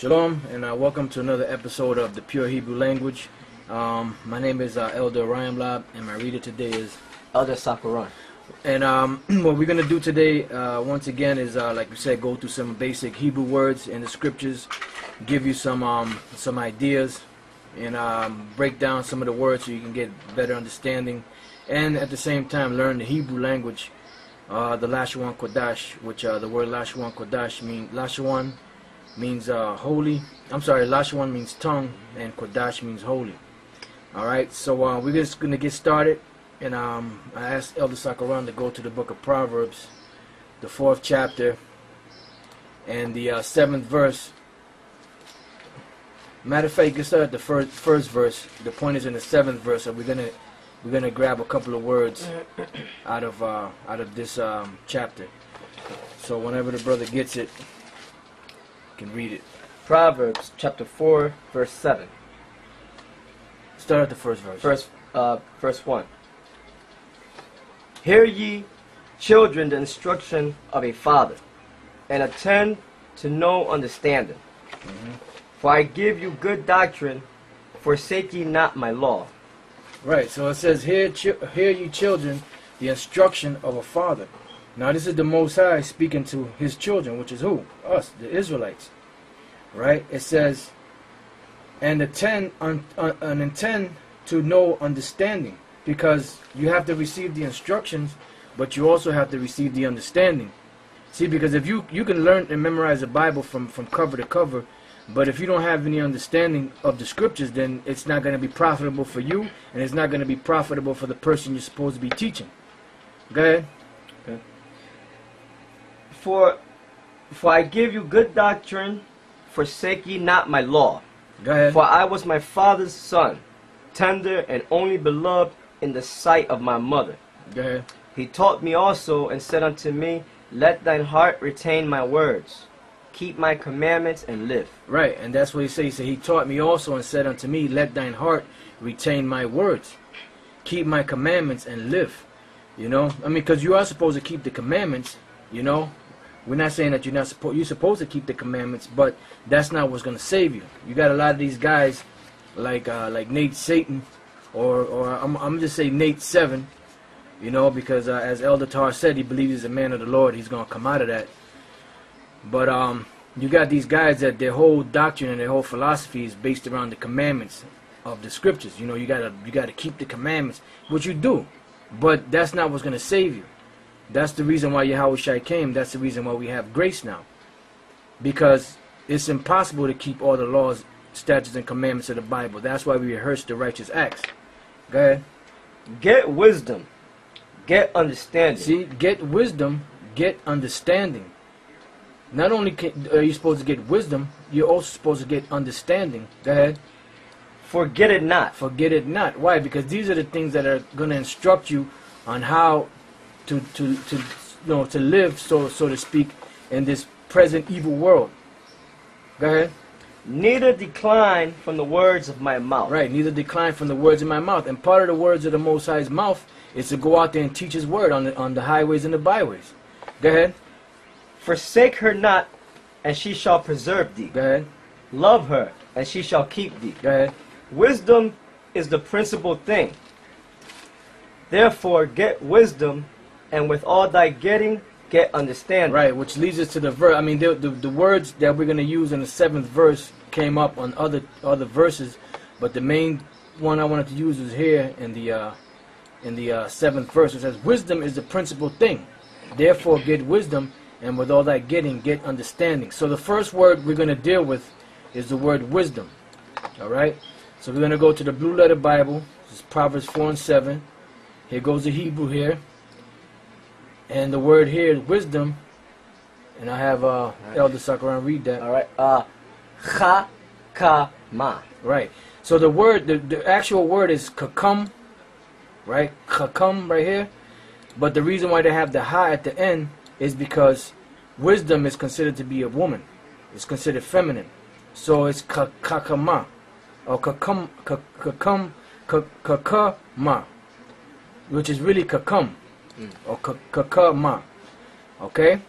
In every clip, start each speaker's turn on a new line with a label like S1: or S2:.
S1: Shalom, and welcome to another episode of the Pure Hebrew Language. My name is Elder Ryan Lob, and my reader today is
S2: Elder Sakaran.
S1: And what we're going to do today, once again, is, like we said, go through some basic Hebrew words in the scriptures, give you some ideas, and break down some of the words so you can get better understanding, and at the same time learn the Hebrew language, the Lashawan Kodash, which the word Lashawan Kodash means, Lashawan means holy. I'm sorry, Lashawan means tongue, and Kodash means holy. Alright, so we're just going to get started. And I asked Elder Sakaran to go to the book of Proverbs, the 4th chapter, and the 7th verse. Matter of fact, you can start at the first verse. The point is in the 7th verse, so we're gonna grab a couple of words out of this chapter. So whenever the brother gets it, you can read it.
S2: Proverbs chapter 4, verse 7.
S1: Start at the first verse.
S2: Verse 1. Hear ye, children, the instruction of a father, and attend to know understanding. For I give you good doctrine, forsake ye not my law.
S1: Right, so it says, hear ye children, the instruction of a father. Now this is the Most High speaking to his children, which is who? Us, the Israelites. Right? It says, and attend to know understanding. Because you have to receive the instructions, but you also have to receive the understanding. See, because if you can learn and memorize the Bible from cover to cover, but if you don't have any understanding of the scriptures, then it's not going to be profitable for you, and it's not going to be profitable for the person you're supposed to be teaching. Go ahead.
S2: Okay. For I give you good doctrine, forsake ye not my law.
S1: Go ahead.
S2: For I was my father's son, tender and only beloved in the sight of my mother.
S1: Go ahead.
S2: He taught me also and said unto me, let thine heart retain my words. Keep my commandments and live.
S1: Right, and that's what he said. He said, he taught me also and said unto me, let thine heart retain my words. Keep my commandments and live. You know, I mean, because you are supposed to keep the commandments, you know. We're not saying that you're supposed to keep the commandments, but that's not what's going to save you. You got a lot of these guys like Nate Satan, or I'm just say Nate 7, you know, because as Elder Tar said, he believes he's a man of the Lord. He's going to come out of that. But you got these guys that their whole doctrine and their whole philosophy is based around the commandments of the scriptures. You know, you gotta keep the commandments, which you do, but that's not what's going to save you. That's the reason why Yahweh Shai came. That's the reason why we have grace now, because it's impossible to keep all the laws, statutes, and commandments of the Bible. That's why we rehearse the righteous acts. Go ahead.
S2: Get wisdom, get understanding.
S1: See, get wisdom, get understanding. Not only are you supposed to get wisdom, you're also supposed to get understanding. Go ahead.
S2: Forget it not.
S1: Forget it not. Why? Because these are the things that are going to instruct you on how to live, so to speak, in this present evil world. Go ahead.
S2: Neither decline from the words of my mouth.
S1: Right, neither decline from the words of my mouth. And part of the words of the Most High's mouth is to go out there and teach his word on the highways and the byways. Go ahead.
S2: Forsake her not, and she shall preserve thee.
S1: Go ahead.
S2: Love her, and she shall keep thee.
S1: Go ahead.
S2: Wisdom is the principal thing. Therefore get wisdom, and with all thy getting, get understanding.
S1: Right, which leads us to the verse. I mean, the words that we're going to use in the 7th verse came up on other verses, but the main one I wanted to use is here in the 7th verse. It says, wisdom is the principal thing. Therefore get wisdom, and with all thy getting, get understanding. So the first word we're going to deal with is the word wisdom. Alright? So we're going to go to the Blue Letter Bible. This is Proverbs 4 and 7. Here goes the Hebrew here. And the word here is wisdom. And I have Elder Sakaran read that.
S2: Alright. Chakama.
S1: Right. So the word, the actual word is kakum. Right? Kakum right here. But the reason why they have the ha at the end is because wisdom is considered to be a woman. It's considered feminine. So it's kakama. Or kakama. Which is really kakum. Or kakama. Okay?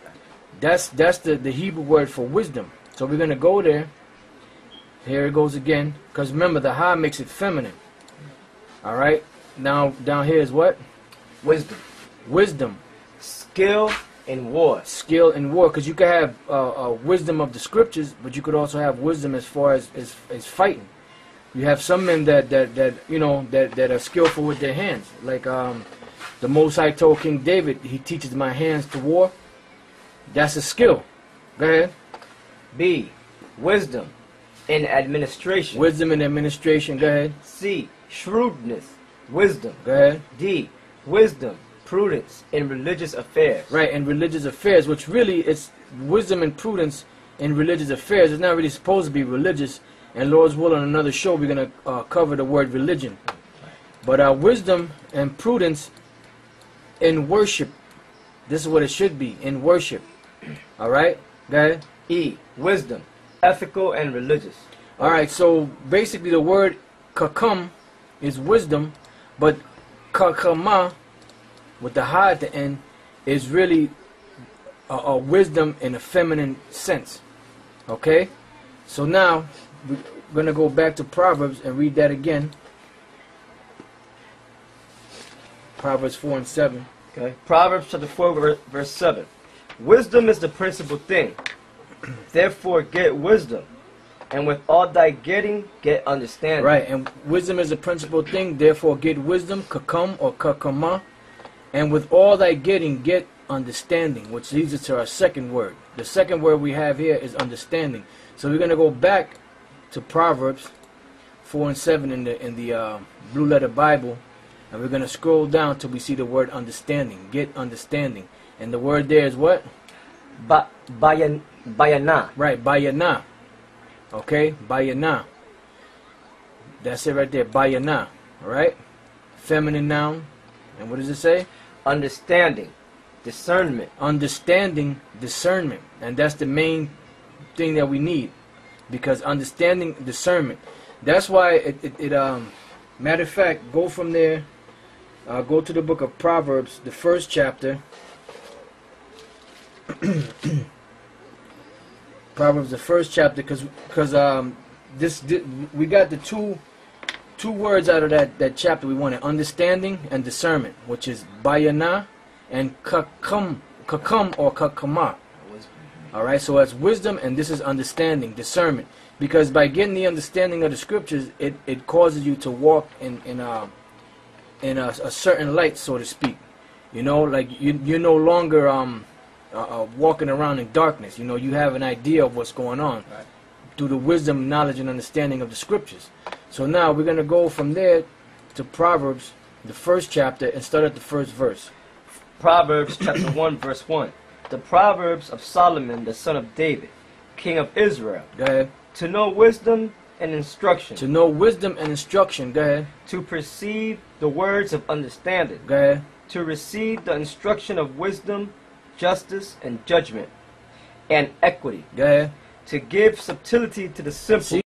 S1: That's the Hebrew word for wisdom. So we're going to go there Here it goes again. Because remember, the ha makes it feminine. Alright? Now, down here is what?
S2: Wisdom.
S1: Wisdom.
S2: Skill in war.
S1: Skill in war. Because you can have wisdom of the scriptures, but you could also have wisdom as far as fighting. You have some men that you know, that are skillful with their hands. Like the Most High told King David, he teaches my hands to war. That's a skill. Go ahead.
S2: B. Wisdom in administration.
S1: Wisdom in administration. Go ahead.
S2: C. Shrewdness. Wisdom.
S1: Go ahead.
S2: D. Wisdom, prudence in religious affairs.
S1: Right, in religious affairs, which really it's wisdom and prudence in religious affairs. It's not really supposed to be religious. And Lord's will, on another show, we're going to cover the word religion. But wisdom and prudence in worship. This is what it should be, in worship. Alright? Go ahead.
S2: E. Wisdom, ethical and religious.
S1: Alright, so basically the word kakam is wisdom, but kakama, with the ha at the end, is really a wisdom in a feminine sense. Okay? So now, we're going to go back to Proverbs and read that again. Proverbs 4 and 7.
S2: Okay. Proverbs chapter 4 verse 7. Wisdom is the principal thing. Therefore get wisdom. And with all thy getting, get understanding.
S1: Right, and wisdom is the principal thing. Therefore get wisdom, kakam or kakama. And with all thy getting, get understanding. Which leads us to our second word. The second word we have here is understanding. So we're going to go back to Proverbs 4 and 7 in the Blue Letter Bible, and we're going to scroll down till we see the word understanding. Get understanding. And the word there is what?
S2: Bayana.
S1: Right, bayana. Okay, bayana. That's it right there, bayana. Alright? Feminine noun. And what does it say?
S2: Understanding. Discernment.
S1: Understanding, discernment. And that's the main thing that we need, because understanding, discernment. That's why matter of fact, go from there, go to the book of Proverbs, the first chapter. Proverbs, the first chapter, because we got the two words out of that chapter we wanted: understanding and discernment, which is bayana and kakam or kakama. Alright, so that's wisdom, and this is understanding, discernment. Because by getting the understanding of the scriptures, it causes you to walk in a certain light, so to speak. You know, like you're no longer walking around in darkness. You know, you have an idea of what's going on through the wisdom, knowledge, and understanding of the scriptures. So now we're going to go from there to Proverbs, the first chapter, and start at the first verse.
S2: Proverbs chapter 1 verse 1. The Proverbs of Solomon, the son of David, king of Israel.
S1: Go ahead.
S2: To know wisdom and instruction.
S1: To know wisdom and instruction. Go ahead.
S2: To perceive the words of understanding.
S1: Go ahead.
S2: To receive the instruction of wisdom, justice, and judgment, and equity.
S1: Go ahead.
S2: To give subtlety to the simple.
S1: See?